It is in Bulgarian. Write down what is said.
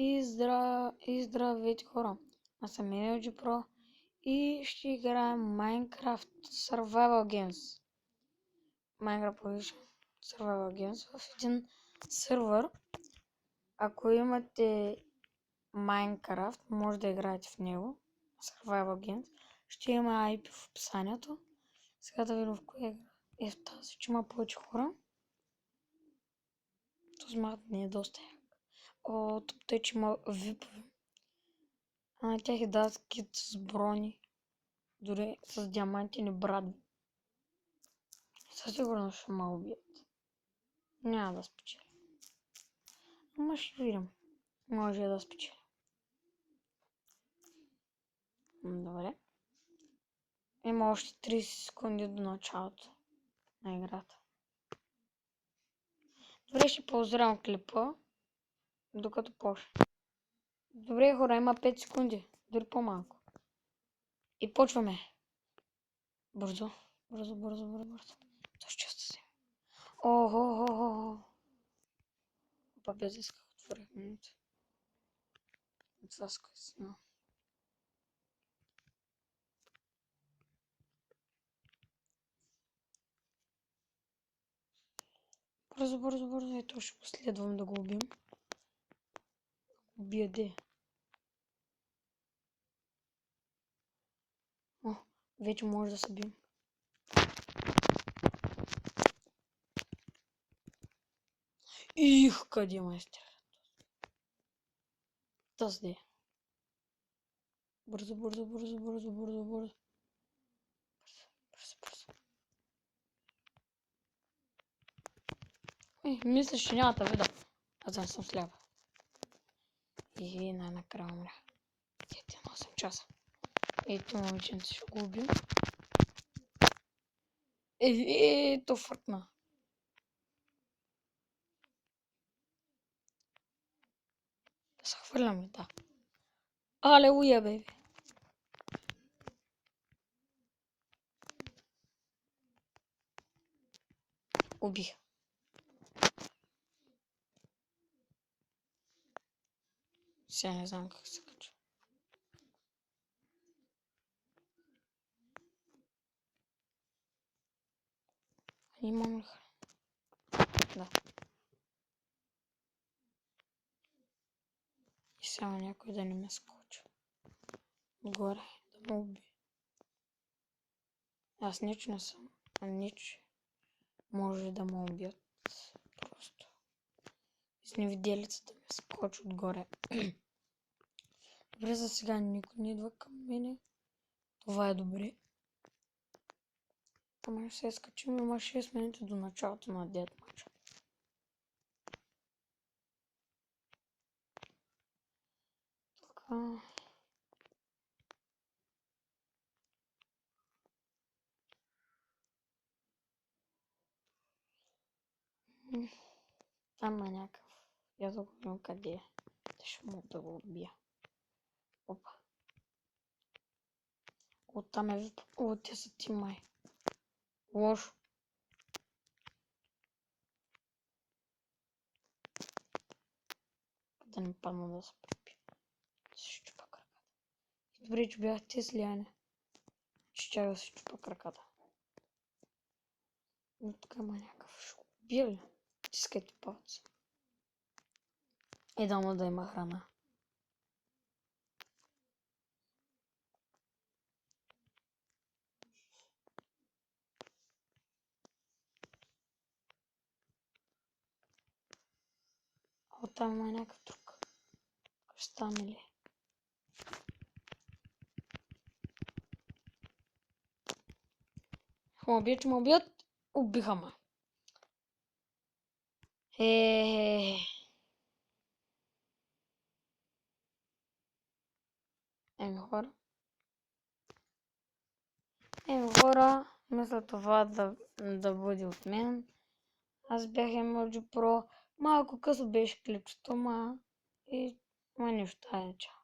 И здравейте хора! Аз съм Energy Pro и ще играем Minecraft Survival Games. Minecraft Edition Survival Games в един сервер. Ако имате Minecraft, може да играете в него. Survival Games. Ще има IP в описанието. Сега да видим в коя игра е в тази, че има повече хора. Този мат не е доста як. Тук тъй, че има випове. А на тях и дадат кит с брони, дори с диамантини брадви. Със сигурност ще ме убият. Няма да спечеля. Ама ще видим. Може да спечеля. Добре. Има още 30 секунди до началото на играта. Добре, ще паузирам клипа, докато почне. Добре хора, има 5 секунди, дори по-малко. И почваме. Бързо. Точно често си. Охо. Па без да исках отворих минута. Това с което снимам. Бързо. Ето ще го следвам да го убием. Убия де. О, вече може да се бием. Их, къде ме стрелят? Тази де. Бързо. Мисля, че няма да видя. Аз не съм сляпа. И най-накрая умря. Ето на 8 часа. Ето момиченце ще го убим. Ето фъркна. Да се хвърляме, да. Алелуя, бебе. Убиха. Сега не знам как се кача. Имам ли храна? Да. И сега някой да не ме скочи. Горе, да ме уби. Аз нищо не съм. Нищо може да ме убият. Просто. С невиделицата ми скочи отгоре. Добре, за сега никой не идва към мене. Това е добре. Ама ще се изкачим, има 6 минути до началото на дед матча. Така. Там е някакъв. Я да го видим къде е. Ще мога да го убия. Опа. Оттам е вип. О, те са ти май. Лошо. Да не падна да се припи. Се щупа краката. Добре, че бях те слияне. Че тя да се щупа краката. Но тук има някакъв шок. Убия ли? Тискайте палци. И дано да има храна. Оттам има някакъв друг. Ще стане ли? Ме убият, че ме убият. Убиха ме. Еми хора, мисля това да бъде от мен. Аз бях Energy Pro. Малко късо беше клипчето, ма нищо, чао.